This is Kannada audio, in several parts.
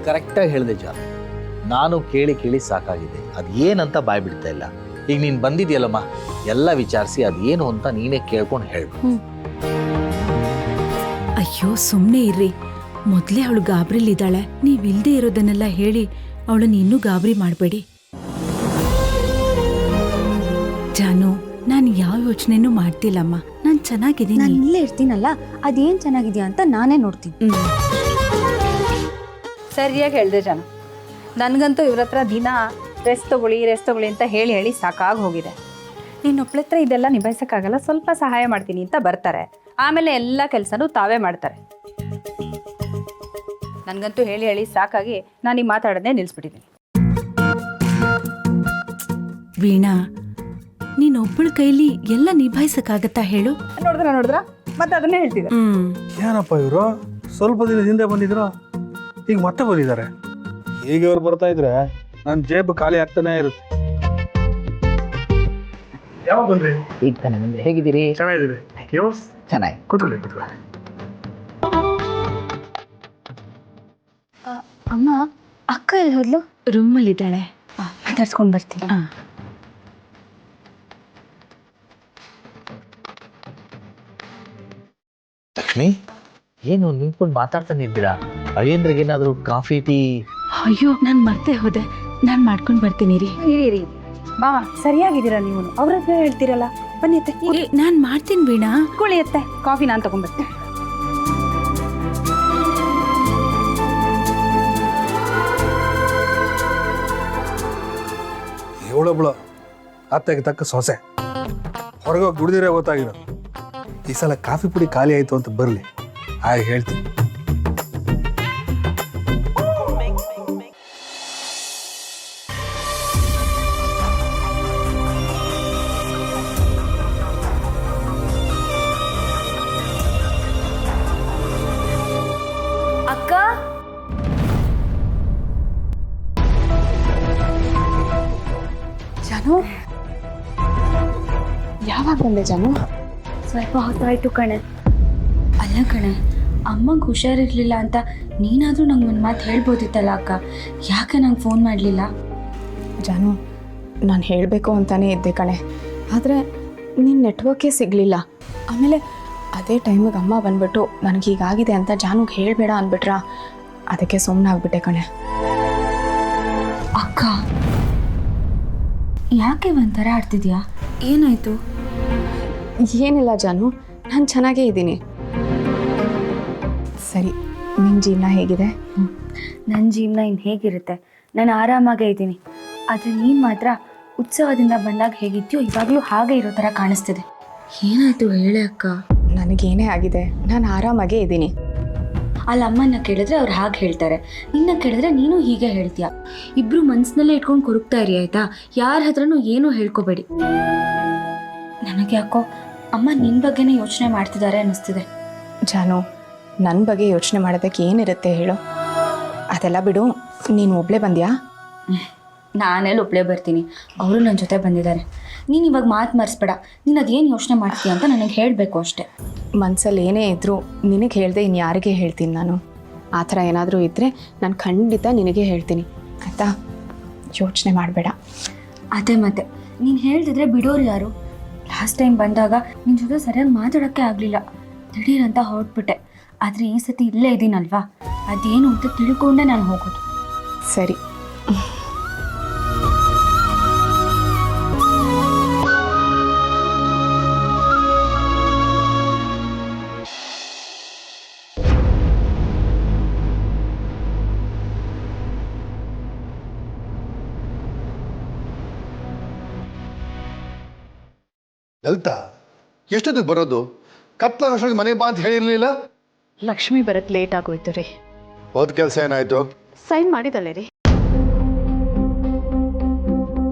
ಕರೆಕ್ಟಾಗಿ ಹೇಳಿದೆ ಜಾನ್. ನಾನು ಕೇಳಿ ಕೇಳಿ ಸಾಕಾಗಿದೆ. ಅದು ಏನಂತ ಬಾಯ್ ಬಿಡ್ತಾ ಇಲ್ಲ. ಈಗ ನೀನು ಬಂದಿದ್ಯಲ್ಲಮ್ಮ, ಎಲ್ಲ ವಿಚಾರಿಸಿ ಅದೇನು ಅಂತ ನೀನೇ ಕೇಳ್ಕೊಂಡು ಹೇಳ್ಬೇಕು. ಅಯ್ಯೋ ಸುಮ್ಮನೆ ಇರ್ರಿ, ಮೊದಲೇ ಅವಳು ಗಾಬರಿಲಿದ್ದಾಳೆ. ನೀವಿಲ್ದೇ ಇರೋದನ್ನೆಲ್ಲ ಹೇಳಿ ಅವಳನ್ನ ಇನ್ನೂ ಗಾಬರಿ ಮಾಡಬೇಡಿ. ಜಾನು, ನಾನು ಯಾವ ಯೋಚನೆನೂ ಮಾಡ್ತಿಲ್ಲಮ್ಮ. ನಾನು ಚೆನ್ನಾಗಿದ್ದೀನಿ. ನಾನು ಇಲ್ಲೇ ಇರ್ತೀನಲ್ಲ, ಅದೇನ್ ಚೆನ್ನಾಗಿದ್ಯಾ ಅಂತ ನಾನೇ ನೋಡ್ತೀನಿ. ಸರಿಯಾಗಿ ಹೇಳಿದೆ ಜಾನು. ನನಗಂತೂ ಇವ್ರ ಹತ್ರ ದಿನ ರೆಸ್ಟ್ ತಗೊಳ್ಳಿ ಅಂತ ಹೇಳಿ ಹೇಳಿ ಸಾಕಾಗಿ ಹೋಗಿದೆ. ನಿನ್ನೊಬ್ಳ ಹತ್ರ ಇದೆಲ್ಲ ನಿಭಾಯಿಸೋಕ್ಕಾಗಲ್ಲ, ಸ್ವಲ್ಪ ಸಹಾಯ ಮಾಡ್ತೀನಿ ಅಂತ ಬರ್ತಾರೆ, ಆಮೇಲೆ ಎಲ್ಲ ಕೆಲಸನೂ ತಾವೇ ಮಾಡ್ತಾರೆ. ನನಗಂತೂ ಹೇಳಿ ಹೇಳಿ ಸಾಕಾಗಿ ನಾನು ಈಗ ಮಾತಾಡೋದೇ ನಿಲ್ಲಿಸ್ಬಿಟ್ಟಿದ್ದೀನಿ. ವೀಣಾ, ನೀನೊಬ್ಬಳ ಕೈಲಿ ಎಲ್ಲ ನಿಭಾಯಿಸಕ್ಕಾಗತ್ತಾ ಹೇಳು? ನೋಡಿದ್ರ ಮತ್ತೆ ಅದನ್ನೇ ಹೇಳ್ತಿದ್ದೆ. ಏನಪ್ಪ ಇವರು ಸ್ವಲ್ಪ ದಿನ ಹಿಂದೆ ಬಂದಿದ್ರು, ಈಗ ಮತ್ತೆ ಬಂದಿದ್ದಾರೆ. ಈಗ ಇವ್ರು ಬರ್ತಾ ಇದ್ರೆ ನನ್ನ ಜೇಬು ಖಾಲಿ ಆಗ್ತಾನೆ ಇರುತ್ತೆ. ಯಾವಾಗ ಬಂದ್ರಿ? ಈಗ ತಾನೆ ಬಂದೆ. ಹೇಗಿದ್ದೀರಿ? ಚೆನ್ನಾಗಿದ್ದೀರಿ ನೀವು? ಚೆನ್ನಾಗಿ. ಕೂತ್ಕೊಳ್ಳಿ. ಅಮ್ಮ, ಅಕ್ಕ ಎಲ್ಲಿ ಹೋದ್ಲು? ರೂಮಲ್ಲಿದ್ದಾಳೆ. ಮಾತಾಡ್ಸ್ಕೊಂಡ್ ಬರ್ತೀನಿ. ಲಕ್ಷ್ಮಿ, ಏನು ನಿಂತ್ಕೊಂಡು ಮಾತಾಡ್ತಾನೆ ಇದ್ದೀರಾ? ಅಯ್ಯಂದ್ರಿಗೇನಾದರೂ ಕಾಫಿ ಟೀ? ಅಯ್ಯೋ, ನಾನು ಮರ್ತೇ ಹೋದೆ. ನಾನು ಮಾಡ್ಕೊಂಡು ಬರ್ತೀನಿ ರೀ. ಇರಿ ಮಾವ, ಸರಿಯಾಗಿದ್ದೀರಾ ನೀವು? ಅವ್ರ ಹತ್ರ ಹೇಳ್ತೀರಲ್ಲ. ಬನ್ನಿ ಅತ್ತೆ, ನಾನು ಮಾಡ್ತೀನಿ ವೀಣಾ. ಕೂಳಿ ಅತ್ತೆ, ಕಾಫಿ ನಾನು ತಗೊಂಡ್ಬರ್ತೀನಿ. ಇವಳೊಬ್ಳು ಅತ್ತೆಗೆ ತಕ್ಕ ಸೊಸೆ, ಹೊರಗೆ ದುಡ್ದಿರೇ ಗೊತ್ತಾಗಿರೋ. ಈ ಸಲ ಕಾಫಿ ಪುಡಿ ಖಾಲಿ ಆಯ್ತು ಅಂತ ಬರಲಿ, ಆಗ ಹೇಳ್ತೀನಿ. ಅಕ್ಕ, ಜಾನು, ಯಾವಾಗ ಬಂದೆ ಜಾನು? ಸ್ವಲ್ಪ ಹೊತ್ತಾಯ್ತು ಕಣೆ. ಅಲ್ಲ ಕಣೆ, ಅಮ್ಮಂಗೆ ಹುಷಾರಿರ್ಲಿಲ್ಲ ಅಂತ ನೀನಾದರೂ ನಂಗೆ ಒಂದು ಮಾತು ಹೇಳ್ಬೋದಿತ್ತಲ್ಲ ಅಕ್ಕ, ಯಾಕೆ ನಂಗೆ ಫೋನ್ ಮಾಡಲಿಲ್ಲ? ಜಾನು, ನಾನು ಹೇಳಬೇಕು ಅಂತಾನೇ ಇದ್ದೆ ಕಣೆ, ಆದರೆ ನಿನ್ನ ನೆಟ್ವರ್ಕೇ ಸಿಗಲಿಲ್ಲ. ಆಮೇಲೆ ಅದೇ ಟೈಮಿಗೆ ಅಮ್ಮ ಬಂದ್ಬಿಟ್ಟು ನನಗೆ ಹೀಗಾಗಿದೆ ಅಂತ ಜಾನುಗೆ ಹೇಳಬೇಡ ಅಂದ್ಬಿಟ್ರ, ಅದಕ್ಕೆ ಸುಮ್ಮನಾಗ್ಬಿಟ್ಟೆ ಕಣೆ. ಅಕ್ಕ, ಯಾಕೆ ಒಂಥರ ಆಡ್ತಿದ್ಯಾ? ಏನಾಯಿತು? ಏನಿಲ್ಲ ಜಾನು, ನಾನು ಚೆನ್ನಾಗೇ ಇದ್ದೀನಿ. ಸರಿ, ನಿನ್ನ ಜೀವನ ಹೇಗಿದೆ? ನನ್ನ ಜೀವನ ಇನ್ನು ಹೇಗಿರುತ್ತೆ? ನಾನು ಆರಾಮಾಗೇ ಇದ್ದೀನಿ. ಆದರೆ ನೀನು ಮಾತ್ರ ಉತ್ಸವದಿಂದ ಬಂದಾಗ ಹೇಗಿದ್ಯೋ ಇವಾಗಲೂ ಹಾಗೆ ಇರೋ ಥರ ಕಾಣಿಸ್ತಿದೆ. ಏನಾಯಿತು ಹೇಳೆ ಅಕ್ಕ? ನನಗೇನೇ ಆಗಿದೆ, ನಾನು ಆರಾಮಾಗೇ ಇದ್ದೀನಿ. ಅಲ್ಲಿ ಅಮ್ಮನ ಕೇಳಿದ್ರೆ ಅವ್ರು ಹಾಗೆ ಹೇಳ್ತಾರೆ, ನಿನ್ನ ಕೇಳಿದ್ರೆ ನೀನು ಹೀಗೆ ಹೇಳ್ತೀಯ. ಇಬ್ಬರು ಮನಸ್ಸಿನಲ್ಲೇ ಇಟ್ಕೊಂಡು ಕೊರಗ್ತಾ ಇರಿ ಆಯಿತಾ? ಯಾರ ಹತ್ರನೂ ಏನೂ ಹೇಳ್ಕೊಬೇಡಿ. ನನಗೆ ಯಾಕೋ ಅಮ್ಮ ನಿನ್ನ ಬಗ್ಗೆನೇ ಯೋಚನೆ ಮಾಡ್ತಿದ್ದಾರೆ ಅನ್ನಿಸ್ತಿದೆ. ಜಾನು, ನನ್ನ ಬಗ್ಗೆ ಯೋಚನೆ ಮಾಡೋದಕ್ಕೆ ಏನಿರುತ್ತೆ ಹೇಳು? ಅದೆಲ್ಲ ಬಿಡು, ನೀನು ಒಬ್ಬಳೇ ಬಂದ್ಯಾ? ನಾನೆಲ್ಲಿ ಒಬ್ಬಳೇ ಬರ್ತೀನಿ, ಅವರು ನನ್ನ ಜೊತೆ ಬಂದಿದ್ದಾರೆ. ನೀನು ಇವಾಗ ಮಾತು ಮರೆಸ್ಬೇಡ. ನೀನು ಅದೇನು ಯೋಚನೆ ಮಾಡ್ತೀಯ ಅಂತ ನನಗೆ ಹೇಳಬೇಕು ಅಷ್ಟೇ. ಮನಸ್ಸಲ್ಲಿ ಏನೇ ಇದ್ದರೂ ನಿನಗೆ ಹೇಳ್ದೆ ಇನ್ನು ಯಾರಿಗೆ ಹೇಳ್ತೀನಿ ನಾನು? ಆ ಥರ ಏನಾದರೂ ಇದ್ದರೆ ನಾನು ಖಂಡಿತ ನಿನಗೆ ಹೇಳ್ತೀನಿ, ಆಯಿತಾ? ಯೋಚನೆ ಮಾಡಬೇಡ. ಅದೇ ಮತ್ತೆ, ನೀನು ಹೇಳ್ತಿದ್ರೆ ಬಿಡೋರು ಯಾರು? ಲಾಸ್ಟ್ ಟೈಮ್ ಬಂದಾಗ ನಿನ್ನ ಜೊತೆ ಸರಿಯಾಗಿ ಮಾತಾಡೋಕ್ಕೆ ಆಗಲಿಲ್ಲ, ದಿಢೀರಂತ ಹೊರಟ್ಬಿಟ್ಟೆ. ಆದರೆ ಈ ಸತಿ ಇಲ್ಲೇ ಇದ್ದೀನಲ್ವಾ, ಅದೇನು ಅಂತ ತಿಳ್ಕೊಂಡೆ ನಾನು ಹೋಗೋದು. ಸರಿ. ಲಲಿತಾ, ಎಷ್ಟೊತ್ತಿಗೆ ಬರೋದು? ಕತ್ಲಾಗೋಷ್ಟಿಗೆ ಮನೆಗೆ ಬಾ ಅಂತ ಹೇಳಿರಲಿಲ್ಲ? ಲಕ್ಷ್ಮಿ ಬರಕ್ಕೆ ಲೇಟ್ ಆಗೋಯ್ತು ರೀ. ಹೋದ ಕೆಲಸ ಏನಾಯ್ತು? ಸೈನ್ ಮಾಡಿದಳೆ ರೀ.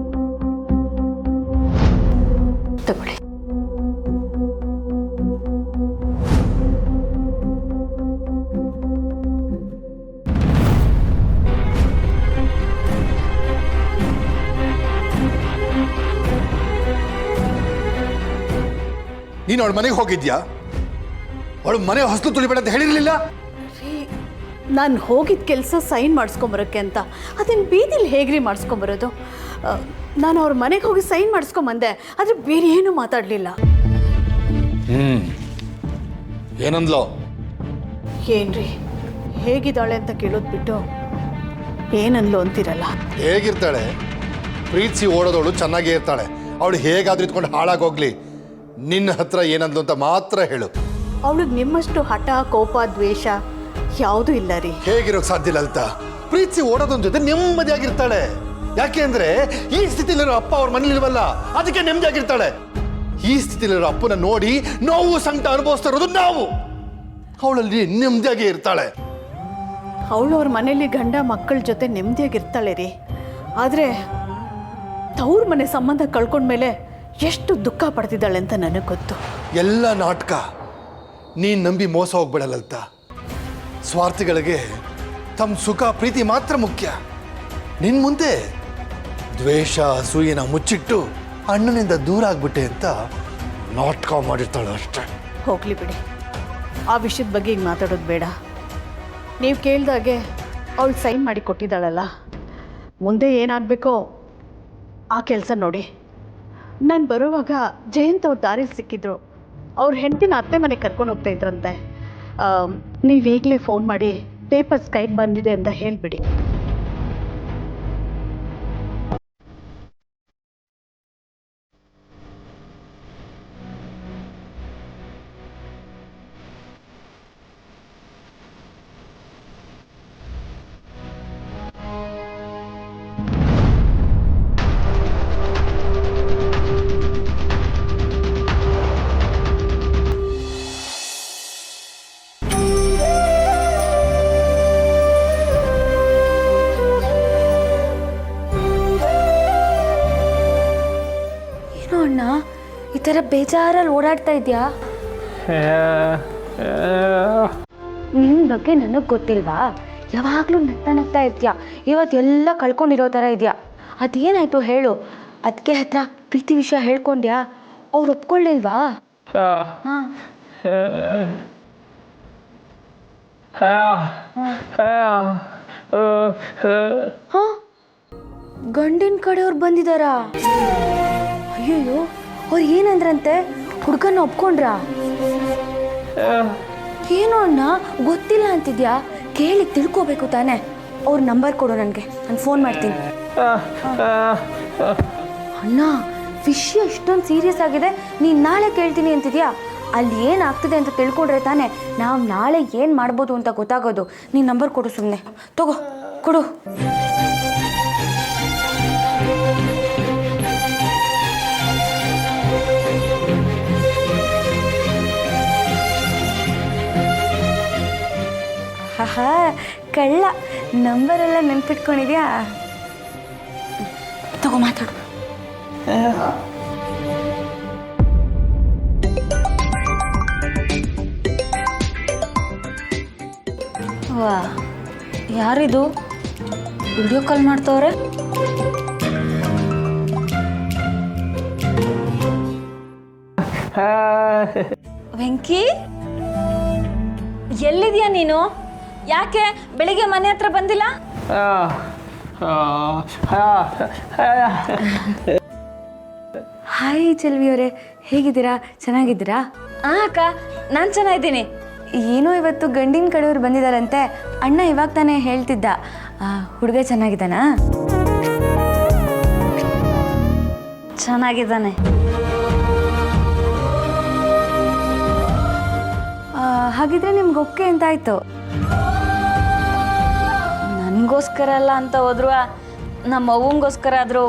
ತಗೊಳ್ಳಿ. ನೀನು ಅವಳ ಮನೆಗೆ ಹೋಗಿದ್ಯಾ? ಅವಳು ಮನೆ ಹೊಸಲು ತುಳಿಬೇಡ ಅಂತ ಹೇಳಿರಲಿಲ್ಲ? ನಾನು ಹೋಗಿದ್ದ ಕೆಲಸ ಸೈನ್ ಮಾಡಿಸ್ಕೊಂಬರೋಕ್ಕೆ ಅಂತ ಅದನ್ನು ಬೀದಿಲಿ ಹೇಗ್ರಿ ಮಾಡಿಸ್ಕೊಂಬರೋದು? ನಾನು ಅವ್ರ ಮನೆಗೆ ಹೋಗಿ ಸೈನ್ ಮಾಡಿಸ್ಕೊಂಬಂದೆ, ಆದರೆ ಬೇರೆ ಏನೂ ಮಾತಾಡಲಿಲ್ಲ. ಏನಂದ್ಲೋ? ಏನ್ರಿ ಹೇಗಿದ್ದಾಳೆ ಅಂತ ಕೇಳೋದು ಬಿಟ್ಟು ಏನಂದ್ಲು ಅಂತಿರಲ್ಲ. ಹೇಗಿರ್ತಾಳೆ? ಪ್ರೀತಿಸಿ ಓಡೋದವಳು ಚೆನ್ನಾಗೇ ಇರ್ತಾಳೆ. ಅವಳು ಹೇಗಾದ್ರೂ ಇದ್ಕೊಂಡು ಹಾಳಾಗೋಗ್ಲಿ, ನಿನ್ನ ಹತ್ರ ಏನಂದ್ಲು ಅಂತ ಮಾತ್ರ ಹೇಳು. ಅವಳಿಗೆ ನಿಮ್ಮಷ್ಟು ಹಠ, ಕೋಪ, ದ್ವೇಷ ಯಾವುದೂ ಇಲ್ಲ ರೀ. ಹೇಗಿರೋಕ್ ಸಾಧ್ಯ ಇಲ್ಲ ಲಲಿತಾ. ಪ್ರೀತಿಸಿ ಓಡೋದೊಂದ್ ಜೊತೆ ನೆಮ್ಮದಿಯಾಗಿರ್ತಾಳೆ. ಯಾಕೆ ಅಂದ್ರೆ ಈ ಸ್ಥಿತಿಲಿರೋ ಅಪ್ಪ ಅವ್ರ ಮನೇಲಿ ಇಲ್ವಲ್ಲ, ಅದಕ್ಕೆ ನೆಮ್ಮದಿಯಾಗಿರ್ತಾಳೆ. ಈ ಸ್ಥಿತಿಲಿರೋ ಅಪ್ಪನ ನೋಡಿ ನೋವು ಸಂಕಟ ಅನುಭವಿಸ್ತಾ ಇರೋದು ನಾವು. ಅವಳಲ್ಲಿ ನೆಮ್ಮದಿಯಾಗಿ ಇರ್ತಾಳೆ. ಅವಳು ಅವ್ರ ಮನೇಲಿ ಗಂಡ ಮಕ್ಕಳ ಜೊತೆ ನೆಮ್ಮದಿಯಾಗಿರ್ತಾಳೆ ರೀ. ಆದರೆ ತವ್ರ ಮನೆ ಸಂಬಂಧ ಕಳ್ಕೊಂಡ್ಮೇಲೆ ಎಷ್ಟು ದುಃಖ ಪಡ್ತಿದ್ದಾಳೆ ಅಂತ ನನಗೆ ಗೊತ್ತು. ಎಲ್ಲ ನಾಟಕ. ನೀನ್ ನಂಬಿ ಮೋಸ ಹೋಗ್ಬೇಡಲ್ಲಂತ. ಸ್ವಾರ್ಥಿಗಳಿಗೆ ತಮ್ಮ ಸುಖ ಪ್ರೀತಿ ಮಾತ್ರ ಮುಖ್ಯ. ನಿನ್ ಮುಂದೆ ದ್ವೇಷ ಅಸೂಯೆನ ಮುಚ್ಚಿಟ್ಟು ಅಣ್ಣನಿಂದ ದೂರ ಆಗ್ಬಿಟ್ಟೆ ಅಂತ ನಾಟಕ ಮಾಡಿರ್ತಾಳೆ ಅಷ್ಟೇ. ಹೋಗ್ಲಿ ಬಿಡಿ, ಆ ವಿಷಯದ ಬಗ್ಗೆ ಈಗ ಮಾತಾಡೋದು ಬೇಡ. ನೀವು ಕೇಳ್ದಾಗೆ ಅವಳು ಸೈನ್ ಮಾಡಿ ಕೊಟ್ಟಿದ್ದಾಳಲ್ಲ, ಮುಂದೆ ಏನಾಗಬೇಕೋ ಆ ಕೆಲಸ ನೋಡಿ. ನಾನು ಬರುವಾಗ ಜಯಂತ್ ಅವ್ರ ದಾರಿಲಿ ಸಿಕ್ಕಿದ್ರು. ಅವ್ರ ಹೆಂಡತಿನ ಅತ್ತೆ ಮನೆಗೆ ಕರ್ಕೊಂಡು ಹೋಗ್ತಾ ಇದ್ರಂತೆ. ನೀವು ಈಗಲೇ ಫೋನ್ ಮಾಡಿ ಪೇಪರ್ಸ್ ಕೈಗೆ ಬಂದಿದೆ ಅಂತ ಹೇಳಿಬಿಡಿ. ಈ ಥರ ಬೇಜಾರಲ್ಲಿ ಓಡಾಡ್ತಾ ಇದೆಯಾ? ನಿನ್ನ ಬಗ್ಗೆ ನನಗೆ ಗೊತ್ತಿಲ್ವಾ? ಯಾವಾಗಲೂ ನಗ್ತಾ ಇರ್ತೀಯಾ. ಇವತ್ತೆಲ್ಲ ಕಳ್ಕೊಂಡಿರೋ ಥರ ಇದೆಯಾ? ಅದೇನಾಯಿತು ಹೇಳು. ಅದಕ್ಕೆ ಹತ್ರ ಪ್ರೀತಿ ವಿಷಯ ಹೇಳ್ಕೊಂಡ್ಯಾ? ಅವ್ರು ಒಪ್ಕೊಳ್ಳಿಲ್ವಾ? ಹಾಂ ಹಾಂ ಗಂಡಿನ ಕಡೆಯವ್ರು ಬಂದಿದ್ದಾರಾ? ಅಯ್ಯಯ್ಯೋ, ಅವ್ರು ಏನಂದ್ರಂತೆ? ಹುಡುಗನ ಒಪ್ಕೊಂಡ್ರಾ? ಏನು ಅಣ್ಣ ಗೊತ್ತಿಲ್ಲ ಅಂತಿದ್ಯಾ? ಕೇಳಿ ತಿಳ್ಕೋಬೇಕು ತಾನೆ. ಅವ್ರ ನಂಬರ್ ಕೊಡು ನನಗೆ, ನಾನು ಫೋನ್ ಮಾಡ್ತೀನಿ. ಅಣ್ಣ, ವಿಷಯ ಇಷ್ಟೊಂದು ಸೀರಿಯಸ್ ಆಗಿದೆ, ನೀನು ನಾಳೆ ಕೇಳ್ತೀನಿ ಅಂತಿದ್ಯಾ? ಅಲ್ಲಿ ಏನಾಗ್ತದೆ ಅಂತ ತಿಳ್ಕೊಂಡ್ರೆ ತಾನೆ ನಾವು ನಾಳೆ ಏನು ಮಾಡ್ಬೋದು ಅಂತ ಗೊತ್ತಾಗೋದು. ನೀನು ನಂಬರ್ ಕೊಡು, ಸುಮ್ಮನೆ ತಗೋ, ಕೊಡು. ಹಾ ಕಳ್ಳ, ನಂಬರೆಲ್ಲ ನೆನ್ಪಿಟ್ಕೊಂಡಿದ್ಯಾ? ತಗೋ, ಮಾತಾಡು. ವಾ, ಯಾರಿದು ವಿಡಿಯೋ ಕಾಲ್ ಮಾಡ್ತವ್ರೆ? ವೆಂಕಿ, ಎಲ್ಲಿದ್ಯಾ ನೀನು? ಯಾಕೆ ಬೆಳಿಗ್ಗೆ ಮನೆ ಹತ್ರ ಬಂದಿಲ್ಲ? ಹಾಯ್ ಚೆಲ್ವಿಯವರೇ, ಹೇಗಿದ್ದೀರಾ? ಚೆನ್ನಾಗಿದ್ದೀರಾ? ಹಾಂ ಅಕ್ಕ, ನಾನು ಚೆನ್ನಾಗಿದ್ದೀನಿ. ಏನೋ ಇವತ್ತು ಗಂಡಿನ ಕಡೆಯವ್ರು ಬಂದಿದ್ದಾರಂತೆ. ಅಣ್ಣ ಇವಾಗ ತಾನೇ ಹೇಳ್ತಿದ್ದ. ಹುಡುಗ ಚೆನ್ನಾಗಿದ್ದಾನಾ? ಚೆನ್ನಾಗಿದ್ದಾನೆ. ಹಾಗಿದ್ರೆ ನಿಮ್ಗೆ ಒಕ್ಕೆ ಅಂತಾಯ್ತು. ನನಗೋಸ್ಕರ ಅಲ್ಲ ಅಂತ ಹೋದ್ರು ನಮ್ಮ ಅವ್ವಂಗೋಸ್ಕರ ಆದರೂ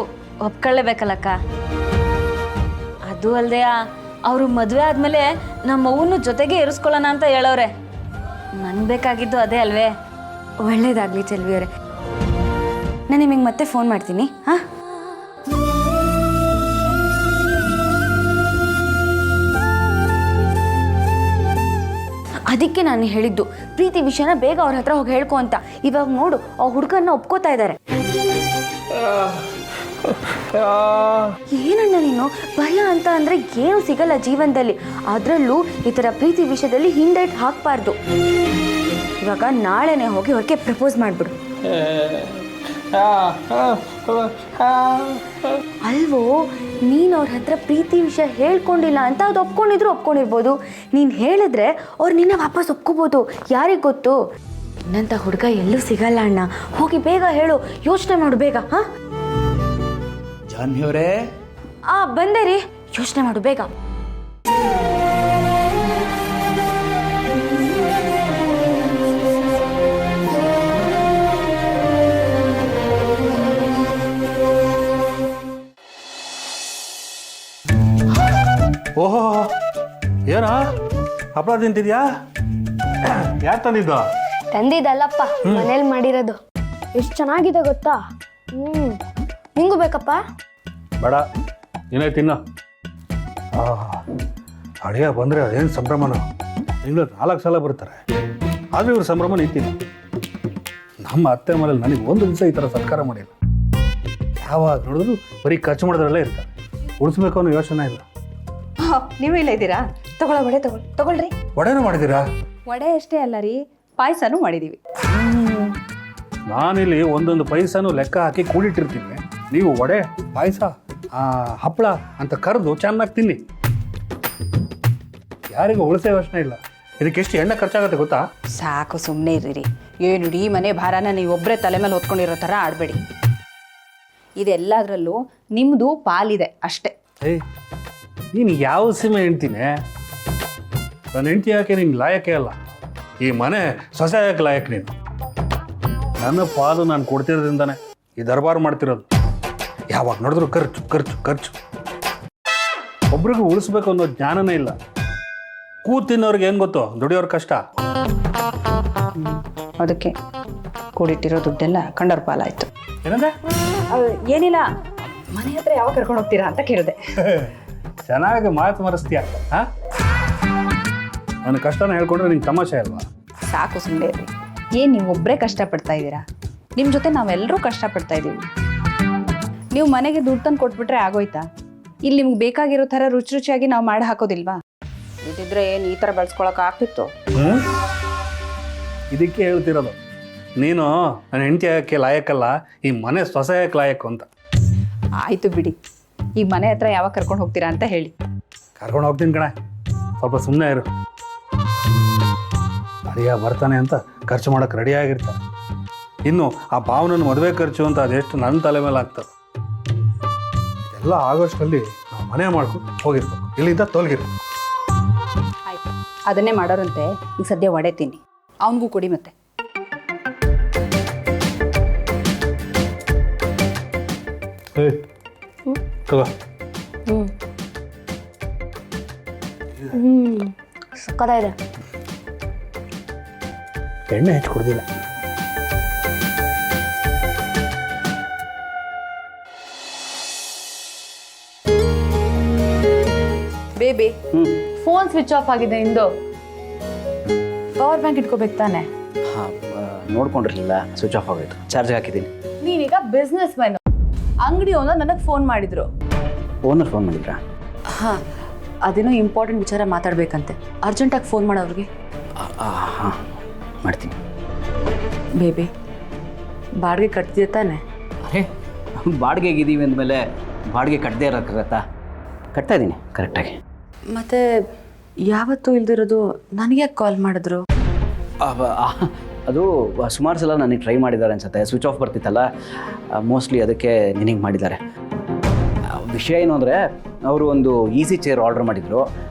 ಒಪ್ಕೊಳ್ಳೇಬೇಕಲ್ಲಕ್ಕ. ಅದು ಅಲ್ಲದೆ ಅವರು ಮದುವೆ ಆದಮೇಲೆ ನಮ್ಮ ಅವ್ವನು ಜೊತೆಗೆ ಇರಿಸ್ಕೊಳ್ಳೋಣ ಅಂತ ಹೇಳೋರೆ. ನನಗೆ ಬೇಕಾಗಿದ್ದು ಅದೇ ಅಲ್ವೇ? ಒಳ್ಳೇದಾಗಲಿ ಚೆಲ್ವಿಯವರೇ, ನಾನು ನಿಮಗೆ ಮತ್ತೆ ಫೋನ್ ಮಾಡ್ತೀನಿ. ಹಾಂ, ಅದಕ್ಕೆ ನಾನು ಹೇಳಿದ್ದು ಪ್ರೀತಿ ವಿಷಯನ ಬೇಗ ಅವ್ರ ಹತ್ರ ಹೋಗಿ ಹೇಳ್ಕೊ ಅಂತ. ಇವಾಗ ನೋಡು, ಆ ಹುಡುಗನ್ನ ಒಪ್ಕೋತಾ ಇದ್ದಾರೆ. ಏನಣ್ಣ ನೀನು, ಭಯ ಅಂತ ಅಂದರೆ ಏನೂ ಸಿಗಲ್ಲ ಜೀವನದಲ್ಲಿ. ಅದರಲ್ಲೂ ಈ ಥರ ಪ್ರೀತಿ ವಿಷಯದಲ್ಲಿ ಹಿಂದೇಟ್ ಹಾಕಬಾರ್ದು. ಇವಾಗ ನಾಳೆನೇ ಹೋಗಿ ಅವ್ರಿಗೆ ಪ್ರಪೋಸ್ ಮಾಡಿಬಿಡು. ಅಲ್ವೋ, ನೀನು ಅವ್ರ ಹತ್ರ ಪ್ರೀತಿ ವಿಷಯ ಹೇಳ್ಕೊಂಡಿಲ್ಲ ಅಂತ ಅದು ಒಪ್ಕೊಂಡಿದ್ರು ಒಪ್ಕೊಂಡಿರ್ಬೋದು. ನೀನು ಹೇಳಿದ್ರೆ ಅವ್ರು ನಿನ್ನ ವಾಪಸ್ ಒಪ್ಕೋಬೋದು. ಯಾರಿಗೆ ಗೊತ್ತು? ಇನ್ನಂಥ ಹುಡುಗ ಎಲ್ಲೂ ಸಿಗಲ್ಲ ಅಣ್ಣ. ಹೋಗಿ ಬೇಗ ಹೇಳು, ಯೋಚನೆ ಮಾಡು ಬೇಗ. ಹಾಂ ಜಾನ್ವಿಯವರೇ, ಬಂದೆ ರೀ, ಯೋಚನೆ ಮಾಡು ಬೇಗ. ಓಹೋ, ಏನಾ ಹಪ್ಪಳ ತಿಂತಿದ್ಯಾ? ಯಾರು ತಂದಿದ್ದು? ತಂದಿದ್ದಲ್ಲಪ್ಪ, ಮನೇಲಿ ಮಾಡಿರೋದು. ಎಷ್ಟು ಚೆನ್ನಾಗಿದೆ ಗೊತ್ತಾ? ನಿಂಗೂ ಬೇಕಪ್ಪ? ಬೇಡ, ಏನೇ ತಿನ್ನ. ಅಳಿಯ ಬಂದರೆ ಅದೇನು ಸಂಭ್ರಮನ. ತಿಂಗಳು 4 ಸಲ ಬರ್ತಾರೆ, ಆದರೆ ಇವ್ರ ಸಂಭ್ರಮ ನಿಂತಿಲ್ಲ. ನಮ್ಮ ಅತ್ತೆ ಮನೇಲಿ ನನಗೆ ಒಂದು ದಿವಸ ಈ ಥರ ಸತ್ಕಾರ ಮಾಡಿಲ್ಲ. ಯಾವಾಗ ನೋಡಿದ್ರು ಬರೀ ಖರ್ಚು ಮಾಡೋದ್ರಲ್ಲೇ ಇರ್ತಾರೆ. ಉಳಿಸ್ಬೇಕು ಅನ್ನೋ ಯೋಚನೆ ಇಲ್ಲ. ನೀವು ಇಲ್ಲ ಇದ್ದೀರಾ? ವಡೆ ತಗೊಳ್ರಿ. ವಡೆನೂ ಮಾಡಿದ್ದೀರಾ? ವಡೆ ಅಷ್ಟೇ ಅಲ್ಲ ರೀ, ಪಾಯಸನೂ ಮಾಡಿದ್ದೀವಿ. ನಾನಿಲ್ಲಿ ಒಂದೊಂದು ಪೈಸನೂ ಲೆಕ್ಕ ಹಾಕಿ ಕೂಡಿಟ್ಟಿರ್ತೀನಿ. ನೀವು ವಡೆ, ಪಾಯಸ, ಹಪ್ಪಳ ಅಂತ ಕರೆದು ಚೆನ್ನಾಗಿ ತಿನ್ನಿ. ಯಾರಿಗೂ ಉಳಿಸೋ ಯೋಚನೆ ಇಲ್ಲ. ಇದಕ್ಕೆ ಎಷ್ಟು ಎಣ್ಣೆ ಖರ್ಚಾಗುತ್ತೆ ಗೊತ್ತಾ? ಸಾಕು, ಸುಮ್ಮನೆ ಇರ್ರಿ. ಏನು ಈ ಮನೆ ಭಾರನ ನೀವೊಬ್ಬರೇ ತಲೆ ಮೇಲೆ ಹೊತ್ಕೊಂಡಿರೋ ಥರ ಆಡಬೇಡಿ. ಇದೆಲ್ಲದರಲ್ಲೂ ನಿಮ್ಮದು ಪಾಲಿದೆ ಅಷ್ಟೇ. ಏಯ್, ನೀನು ಯಾವ ಸೀಮೆ ಹೆಣ್ತೀನಿ? ನನ್ನ ಹೆಂಡತಿ ಯಾಕೆ ನೀನು ಲಾಯಕ್ಕೆ ಅಲ್ಲ. ಈ ಮನೆ ಸೊಸೆ ಯಾಕೆ ಲಾಯಕ್ ನೀನು? ನನ್ನ ಪಾಲು ನಾನು ಕೊಡ್ತಿರೋದ್ರಿಂದಾನೆ ಈ ದರ್ಬಾರು ಮಾಡ್ತಿರೋದು. ಯಾವಾಗ ನೋಡಿದ್ರು ಖರ್ಚು ಖರ್ಚು ಖರ್ಚು. ಒಬ್ರಿಗೂ ಉಳಿಸ್ಬೇಕು ಅನ್ನೋ ಜ್ಞಾನನೇ ಇಲ್ಲ. ಕೂತಿನ್ನೋರ್ಗೆ ಏನು ಗೊತ್ತು ದುಡಿಯೋರ್ ಕಷ್ಟ. ಅದಕ್ಕೆ ಕೂಡಿಟ್ಟಿರೋ ದುಡ್ಡೆಲ್ಲ ಕಂಡರ ಪಾಲಾಯಿತು. ಏನಂದ್ರೆ? ಏನಿಲ್ಲ, ಮನೆ ಹತ್ರ ಯಾವಾಗ ಕರ್ಕೊಂಡು ಹೋಗ್ತೀರಾ ಅಂತ ಕೇಳಿದೆ. ಚೆನ್ನಾಗಿ ಮಾತು ಮರೆಸ್ತೀಯ. ಹಾಂ, ನನ್ನ ಕಷ್ಟನ ಹೇಳ್ಕೊಂಡ್ರೆ ನಿಂಗೆ ತಮಾಷೆ ಅಲ್ವಾ? ಸಾಕು, ಸುಮ್ಮನೆ ಇರ್ರಿ. ಏನು ನೀವು ಒಬ್ಬರೇ ಕಷ್ಟಪಡ್ತಾ ಇದ್ದೀರಾ? ನಿಮ್ಮ ಜೊತೆ ನಾವೆಲ್ಲರೂ ಕಷ್ಟಪಡ್ತಾ ಇದ್ದೀವಿ. ನೀವು ಮನೆಗೆ ದುಡ್ಡು ತಂದು ಕೊಟ್ಬಿಟ್ರೆ ಆಗೋಯ್ತಾ? ಇಲ್ಲಿ ನಿಮ್ಗೆ ಬೇಕಾಗಿರೋ ಥರ ರುಚಿಯಾಗಿ ನಾವು ಮಾಡಿ ಹಾಕೋದಿಲ್ವಾ? ಇದಿದ್ರೆ ಏನು ಈ ಥರ ಬೆಳೆಸ್ಕೊಳಕ್ಕೆ ಆಗ್ತಿತ್ತು? ಇದಕ್ಕೆ ಹೇಳ್ತಿರೋದು, ನೀನು ನನ್ನ ಹೆಂಡತಿ ಯಾಕೆ ಲಾಯಕ್ಕಲ್ಲ, ಈ ಮನೆ ಸೊಸೆ ಯಾಕೆ ಲಾಯಕ್ಕು ಅಂತ. ಆಯಿತು ಬಿಡಿ, ಈಗ ಮನೆ ಹತ್ರ ಯಾವಾಗ ಕರ್ಕೊಂಡು ಹೋಗ್ತೀರಾ ಅಂತ ಹೇಳಿ. ಕರ್ಕೊಂಡು ಹೋಗ್ತೀನಿ ಕಣೆ, ಸ್ವಲ್ಪ ಸುಮ್ಮನೆ ಇರು. ಅಳಿಯ ಬರ್ತಾನೆ ಅಂತ ಖರ್ಚು ಮಾಡೋಕೆ ರೆಡಿಯಾಗಿರ್ತಾರೆ. ಇನ್ನು ಆ ಭಾವನನ್ನು ಮದುವೆ ಖರ್ಚು ಅಂತ ಅದೆಷ್ಟು ನನ್ನ ತಲೆ ಮೇಲೆ ಆಗ್ತದೆ. ಎಲ್ಲ ಆಗೋಷ್ಟರಲ್ಲಿ ನಾವು ಮನೆ ಮಾಡ್ಕೊಂಡು ಹೋಗಿರ್ಬೇಕು, ಇಲ್ಲಿಂದ ತೊಲಗಿರ್ಬೇಕು. ಆಯ್ತು, ಅದನ್ನೇ ಮಾಡೋರಂತೆ. ಈಗ ಸದ್ಯ ವಡೆ ತಿನ್ನಿ, ಅವನಿಗೂ ಕೊಡಿ. ಮತ್ತೆ ತಗೋ. ಸಕ್ಕತ್ತಾಗಿದೆ. ಎಣ್ಣೆ ಹೆಚ್ಚು ಕುಡ್ದಿಲ್ಲ. ಬೇಬಿ, ಫೋನ್ ಸ್ವಿಚ್ ಆಫ್ ಆಗಿದೆ ಇಂದು. ಪವರ್ ಬ್ಯಾಂಕ್ ಇಟ್ಕೋಬೇಕು ತಾನೆ? ಹಾಂ, ನೋಡ್ಕೊಂಡಿರಲಿಲ್ಲ, ಸ್ವಿಚ್ ಆಫ್ ಆಗೋಯ್ತು. ಚಾರ್ಜ್ಗೆ ಹಾಕಿದ್ದೀನಿ. ನೀನೀಗ ಬಿಸ್ನೆಸ್ ಮ್ಯಾನ್. ಅಂಗಡಿ ಓನರ್ ನನಗೆ ಫೋನ್ ಮಾಡಿದ್ರು. ಓನರ್ ಫೋನ್ ಮಾಡಿದ್ರಾ? ಹಾಂ, ಅದೇನೋ ಇಂಪಾರ್ಟೆಂಟ್ ವಿಚಾರ ಮಾತಾಡಬೇಕಂತೆ. ಅರ್ಜೆಂಟಾಗಿ ಫೋನ್ ಮಾಡು ಅವ್ರಿಗೆ. ಹಾಂ, ಮಾಡ್ತೀನಿ. ಬೇಬಿ, ಬಾಡಿಗೆ ಕಟ್ತಿದ್ದೆ ತಾನೆ? ಅರೇ, ಬಾಡಿಗೆಗಿದ್ದೀವಿ ಅಂದಮೇಲೆ ಬಾಡಿಗೆ ಕಟ್ಟದೇ ಇರೋಕ್ಕಾಗತ್ತಾ? ಕಟ್ತಾ ಇದ್ದೀನಿ ಕರೆಕ್ಟಾಗಿ. ಮತ್ತೆ ಯಾವತ್ತೂ ಇಲ್ದಿರೋದು ನನಗೆ ಯಾಕೆ ಕಾಲ್ ಮಾಡಿದ್ರು? ಅದು ಸುಮಾರು ಸಲ ನನಗೆ ಟ್ರೈ ಮಾಡಿದ್ದಾರೆ ಅನ್ಸುತ್ತೆ. ಸ್ವಿಚ್ ಆಫ್ ಬರ್ತಿತ್ತಲ್ಲ, ಮೋಸ್ಟ್ಲಿ ಅದಕ್ಕೆ ನಿನಗೆ ಮಾಡಿದ್ದಾರೆ. ವಿಷಯ ಏನು ಅಂದರೆ, ಅವರು ಒಂದು ಈಸಿ ಚೇರ್ ಆರ್ಡರ್ ಮಾಡಿದರು.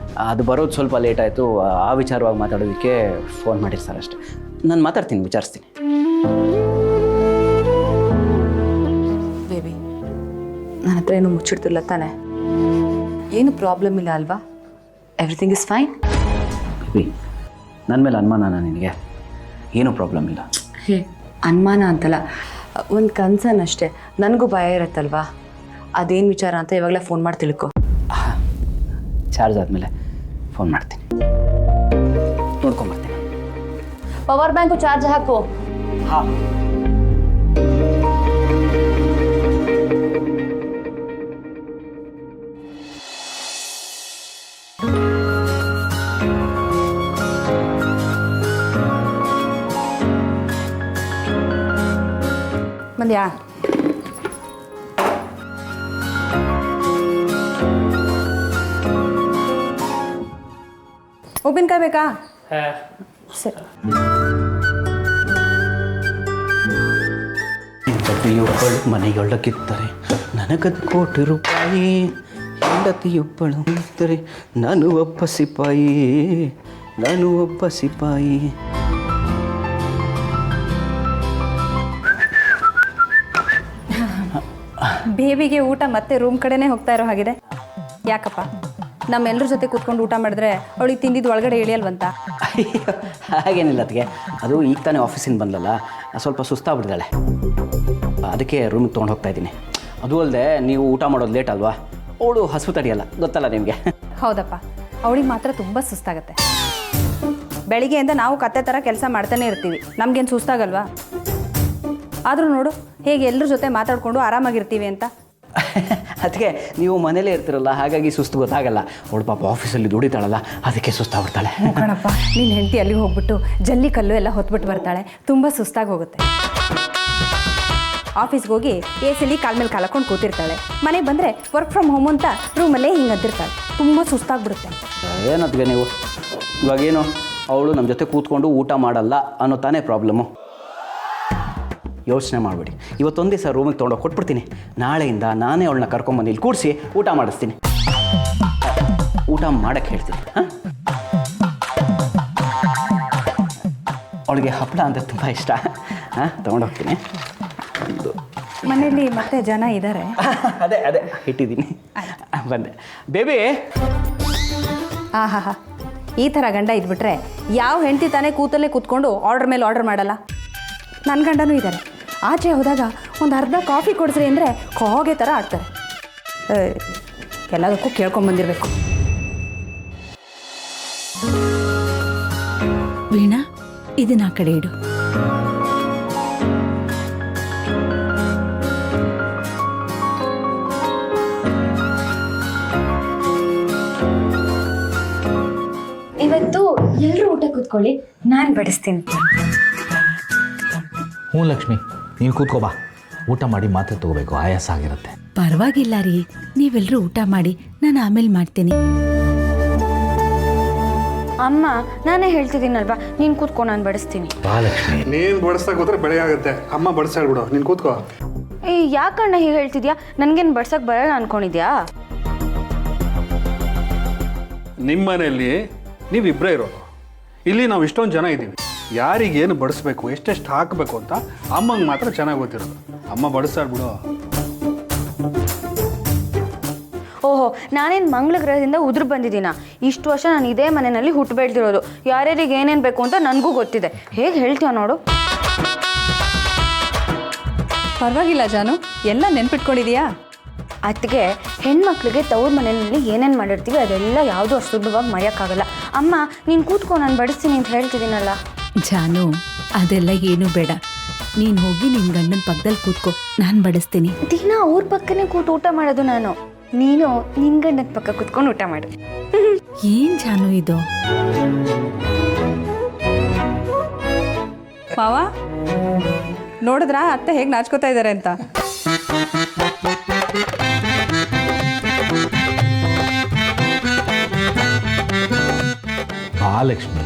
ಅದು ಬರೋದು ಸ್ವಲ್ಪ ಲೇಟ್ ಆಯಿತು. ಆ ವಿಚಾರವಾಗಿ ಮಾತಾಡೋದಕ್ಕೆ ಫೋನ್ ಮಾಡಿರ್ತಾರೆ ಅಷ್ಟೆ. ನಾನು ಮಾತಾಡ್ತೀನಿ, ವಿಚಾರಿಸ್ತೀನಿ. ಬೇಬಿ, ನನ್ನ ಹತ್ರ ಏನು ಮುಚ್ಚಿಡ್ತಿಲ್ಲ ತಾನೆ? ಏನು ಪ್ರಾಬ್ಲಮ್ ಇಲ್ಲ ಅಲ್ವಾ? Everything is fine? ಬೇಬಿ, ನನ್ನ ಮೇಲೆ ಅನುಮಾನನ ನಿನಗೆ? ಏನೂ ಪ್ರಾಬ್ಲಮ್ ಇಲ್ಲ. ಹೇ, ಅನುಮಾನ ಅಂತಲ್ಲ, ಒಂದು ಕನ್ಸರ್ನ್ ಅಷ್ಟೇ. ನನಗೂ ಭಯ ಇರುತ್ತಲ್ವಾ, ಅದೇನು ವಿಚಾರ ಅಂತ ಇವಾಗಲೇ ಫೋನ್ ಮಾಡಿ ತಿಳ್ಕೊ. ಚಾರ್ಜ್ ಆದಮೇಲೆ ಫೋನ್ ಮಾಡ್ತೀನಿ, ನೋಡ್ಕೊಂಬರ್ತೀನಿ. ಪವರ್ ಬ್ಯಾಂಕು ಚಾರ್ಜ್ ಹಾಕು. ಹಾಂ. ಬಂದ್ಯಾ? ಉಪ್ಪಿನಕಾಯಿ ಬೇಕಾ? ಸರಿ. ಹೆಂಡತಿಯೊಬ್ಬಳು ಮನೆಯೊಳಗಿದ್ದರೆ ನನಗದು ಕೋಟಿ ರೂಪಾಯಿ. ಹೆಂಡತಿಯೊಬ್ಬಳು ಇದ್ದರೆ ನಾನು ಒಬ್ಬ ಸಿಪಾಯಿ, ನಾನು ಒಬ್ಬ ಸಿಪಾಯಿ. ಬೇಬಿಗೆ ಊಟ ಮತ್ತೆ ರೂಮ್ ಕಡೆನೇ ಹೋಗ್ತಾ ಇರೋ ಹಾಗಿದೆ. ಯಾಕಪ್ಪ, ನಮ್ಮೆಲ್ಲರ ಜೊತೆ ಕೂತ್ಕೊಂಡು ಊಟ ಮಾಡಿದ್ರೆ ಅವಳಿಗೆ ತಿಂದಿದ್ದು ಒಳಗಡೆ ಇಳಿಯಲ್ವಂತ? ಹಾಗೇನಿಲ್ಲ ಅದಕ್ಕೆ, ಅದು ಈಗ ತಾನೇ ಆಫೀಸಿಂದ ಬಂದಲ್ಲ, ಸ್ವಲ್ಪ ಸುಸ್ತಾಗ್ಬಿಡ್ತಾಳೆ, ಅದಕ್ಕೆ ರೂಮಿಗೆ ತೊಗೊಂಡು ಹೋಗ್ತಾ ಇದ್ದೀನಿ. ಅದು ಅಲ್ಲದೆ ನೀವು ಊಟ ಮಾಡೋದು ಲೇಟ್ ಅಲ್ವಾ, ಅವಳು ಹಸು ತಡೆಯಲ್ಲ, ಗೊತ್ತಲ್ಲ ನಿಮಗೆ. ಹೌದಪ್ಪ, ಅವಳಿಗೆ ಮಾತ್ರ ತುಂಬ ಸುಸ್ತಾಗತ್ತೆ. ಬೆಳಿಗ್ಗೆಯಿಂದ ನಾವು ಕತ್ತೆ ಥರ ಕೆಲಸ ಮಾಡ್ತಾನೆ ಇರ್ತೀವಿ, ನಮಗೇನು ಸುಸ್ತಾಗಲ್ವಾ? ಆದರೂ ನೋಡು ಹೇಗೆ ಎಲ್ಲರ ಜೊತೆ ಮಾತಾಡಿಕೊಂಡು ಆರಾಮಾಗಿರ್ತೀವಿ ಅಂತ. ಅದಕ್ಕೆ ನೀವು ಮನೇಲೇ ಇರ್ತಿರಲ್ಲ, ಹಾಗಾಗಿ ಸುಸ್ತು ಗೊತ್ತಾಗಲ್ಲ. ಅವಳು ಪಾಪ ಆಫೀಸಲ್ಲಿ ದುಡಿತಾಳಲ್ಲ, ಅದಕ್ಕೆ ಸುಸ್ತಾಗ್ಬಿಡ್ತಾಳೆ. ಕಣಪ್ಪ, ನಿನ್ನ ಹೆಂಡತಿ ಅಲ್ಲಿಗೆ ಹೋಗ್ಬಿಟ್ಟು ಜಲ್ಲಿ ಕಲ್ಲು ಎಲ್ಲ ಹೊತ್ಬಿಟ್ಟು ಬರ್ತಾಳೆ, ತುಂಬ ಸುಸ್ತಾಗಿ ಹೋಗುತ್ತೆ. ಆಫೀಸ್ಗೆ ಹೋಗಿ ಎಸಿಲಿ ಕಾಲ ಮೇಲೆ ಕಾಲಕೊಂಡು ಕೂತಿರ್ತಾಳೆ, ಮನೆಗೆ ಬಂದರೆ ವರ್ಕ್ ಫ್ರಮ್ ಹೋಮ್ ಅಂತ ರೂಮಲ್ಲೇ ಹಿಂಗೆ ಅಂತಿರ್ತಾಳೆ, ತುಂಬ ಸುಸ್ತಾಗ್ಬಿಡುತ್ತೆ. ಏನತ್ಗೆ ನೀವು ಇವಾಗೇನು ಅವಳು ನಮ್ಮ ಜೊತೆ ಕೂತ್ಕೊಂಡು ಊಟ ಮಾಡಲ್ಲ ಅನ್ನೋ ತಾನೇ ಪ್ರಾಬ್ಲಮ್ಮು. ಯೋಚನೆ ಮಾಡಿಬಿಡಿ, ಇವತ್ತೊಂದು ದಿವಸ ರೂಮಿಗೆ ತೊಗೊಂಡೋಗಿ ಕೊಟ್ಬಿಡ್ತೀನಿ, ನಾಳೆಯಿಂದ ನಾನೇ ಅವಳನ್ನ ಕರ್ಕೊಂಬಂದು ಇಲ್ಲಿ ಕೂರಿಸಿ ಊಟ ಮಾಡಿಸ್ತೀನಿ, ಊಟ ಮಾಡೋಕ್ಕೆ ಹೇಳ್ತೀನಿ. ಹಾಂ, ಅವಳಿಗೆ ಹಪ್ಪಳ ಅಂದರೆ ತುಂಬ ಇಷ್ಟ. ಹಾಂ, ತೊಗೊಂಡೋಗ್ತೀನಿ. ಮನೇಲಿ ಮತ್ತೆ ಜನ ಇದ್ದಾರೆ? ಅದೇ ಅದೇ ಇಟ್ಟಿದ್ದೀನಿ, ಬಂದೆ. ಬೇಬಿ, ಹಾ, ಈ ಥರ ಗಂಡ ಇದ್ಬಿಟ್ರೆ ಯಾವ ಹೆಂಡತಿ ತಾನೇ ಕೂತಲ್ಲೇ ಕೂತ್ಕೊಂಡು ಆರ್ಡ್ರ್ ಮೇಲೆ ಆರ್ಡ್ರ್ ಮಾಡಲ್ಲ? ನನ್ನ ಗಂಡನೂ ಇದ್ದಾರೆ, ಆಚೆ ಹೋದಾಗ ಒಂದು ಅರ್ಧ ಕಾಫಿ ಕೊಡಿಸ್ರಿ ಅಂದರೆ ಕಾಗೆ ಥರ ಆಡ್ತಾರೆ. ಎಲ್ಲದಕ್ಕೂ ಕೇಳ್ಕೊಂಬಂದಿರಬೇಕು. ವೀಣಾ, ಇದನ್ನ ಆ ಕಡೆ ಇಡು. ಇವತ್ತು ಎಲ್ಲರೂ ಊಟ ಕೂತ್ಕೊಳ್ಳಿ, ನಾನು ಬಡಿಸ್ತೀನಿ. ಹ್ಞೂ ಲಕ್ಷ್ಮಿ, ನೀನು ಕೂತ್ಕೋ ಬಾ, ಊಟ ಮಾಡಿ ಮಾತ್ರೆ ತಗೋಬೇಕು, ಆಯಾಸ ಆಗಿರುತ್ತೆ. ಪರವಾಗಿಲ್ಲ ರೀ, ನೀವೆಲ್ಲರೂ ಊಟ ಮಾಡಿ, ನಾನು ಆಮೇಲೆ ಮಾಡ್ತೀನಿ. ಅಮ್ಮ, ನಾನೇ ಹೇಳ್ತಿದ್ದೀನಲ್ವಾ, ನೀನು ಕೂತ್ಕೊ, ನಾನು ಬಡಿಸ್ತೀನಿ. ಬಾ ಲಕ್ಷ್ಮಿ. ನೀನು ಬಡಿಸ್ತಾ ಕೂತ್ರೆ ಬೆಳೆ ಆಗುತ್ತೆ, ಅಮ್ಮ ಬಡಿಸಾಡ್ಬಿಡು, ನೀನು ಕೂತ್ಕೋ. ಯಾಕಣ್ಣ ಹೀಗೆ ಹೇಳ್ತಿದ್ಯಾ? ನನಗೇನು ಬಡ್ಸಕ್ಕೆ ಬರಲ್ಲ ಅನ್ಕೊಂಡಿದ್ಯಾ? ನಿಮ್ಮ ಮನೆಯಲ್ಲಿ ನೀವಿಬ್ಬರೇ ಇರೋದು, ಇಲ್ಲಿ ನಾವು ಇಷ್ಟೊಂದು ಜನ ಇದ್ದೀವಿ, ಯಾರಿಗೇನು ಬಡಿಸ್ಬೇಕು, ಎಷ್ಟೆಷ್ಟು ಹಾಕಬೇಕು ಅಂತ ಅಮ್ಮಂಗೆ ಮಾತ್ರ ಚೆನ್ನಾಗಿ ಗೊತ್ತಿರೋದು. ಅಮ್ಮ ಬಡಿಸಾಡ್ಬಿಡು. ಓಹೋ, ನಾನೇನು ಮಂಗಳ ಗ್ರಹದಿಂದ ಉದುರು ಬಂದಿದ್ದೀನ? ಇಷ್ಟು ವರ್ಷ ನಾನು ಇದೇ ಮನೆಯಲ್ಲಿ ಹುಟ್ಟು ಬೆಳೆದಿರೋದು, ಯಾರ್ಯಾರಿಗೆ ಏನೇನು ಬೇಕು ಅಂತ ನನಗೂ ಗೊತ್ತಿದೆ. ಹೇಗೆ ಹೇಳ್ತೀಯ ನೋಡು. ಪರವಾಗಿಲ್ಲ ಜಾನು, ಎಲ್ಲ ನೆನ್ಪಿಟ್ಕೊಂಡಿದೀಯಾ? ಅದಕ್ಕೆ ಹೆಣ್ಮಕ್ಳಿಗೆ ತವ್ರ ಮನೆಯಲ್ಲಿ ಏನೇನು ಮಾಡಿರ್ತೀವಿ ಅದೆಲ್ಲ ಯಾವುದೂ ಅಷ್ಟು ಸುಲಭವಾಗಿ ಮರೆಯೋಕ್ಕಾಗಲ್ಲ. ಅಮ್ಮ, ನೀನು ಕೂತ್ಕೊ, ನಾನು ಬಡಿಸ್ತೀನಿ ಅಂತ ಹೇಳ್ತಿದ್ದೀನಲ್ಲ. ಜಾನು, ಅದೆಲ್ಲ ಏನೂ ಬೇಡ, ನೀನು ಹೋಗಿ ನಿನ್ನ ಗಂಡನ ಪಕ್ಕದಲ್ಲಿ ಕೂತ್ಕೋ, ನಾನು ಬಡಿಸ್ತೀನಿ. ದಿನ ಅವ್ರ ಪಕ್ಕನೇ ಕೂತು ಊಟ ಮಾಡೋದು ನಾನು, ನೀನು ನಿನ್ನ ಗಂಡನ ಪಕ್ಕ ಕೂತ್ಕೊಂಡು ಊಟ ಮಾಡು. ಏನ್ ಜಾನು ಇದು? ಮಾವ, ನೋಡಿದ್ರಾ ಅತ್ತೆ ಹೇಗೆ ನಾಚ್ಕೋತಾ ಇದ್ದಾರೆ ಅಂತ? ಬಾ ಲಕ್ಷ್ಮಿ,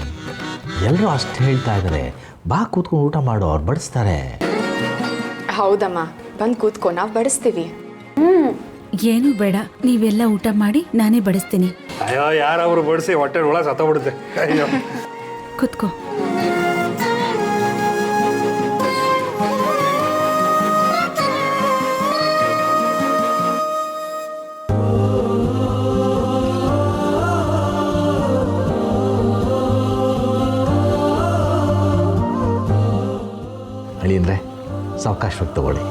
ಎಲ್ಲರೂ ಅಷ್ಟು ಹೇಳ್ತಾ ಇದ್ದಾರೆ, ಬಾ ಕೂತ್ಕೊಂಡು ಊಟ ಮಾಡು, ಅವ್ರು ಬಡಿಸ್ತಾರೆ. ಹೌದಮ್ಮ, ಬಂದು ಕೂತ್ಕೊ, ನಾವು ಬಡಿಸ್ತೀವಿ. ಏನೂ ಬೇಡ, ನೀವೆಲ್ಲ ಊಟ ಮಾಡಿ, ನಾನೇ ಬಡಿಸ್ತೀನಿ. ಅಯ್ಯೋ, ಯಾರವರು ಬಡಿಸಿ ಹೊಟ್ಟೆ ಒಳ ಸತ್ತೋಗ್ಬಿಡುತ್ತೆ. ಅಯ್ಯೋ, ಕೂತ್ಕೋ. ಅಳಿಯಂದ್ರೆ ಸಾವಕಾಶವಾಗಿ ತಗೊಳ್ಳಿ.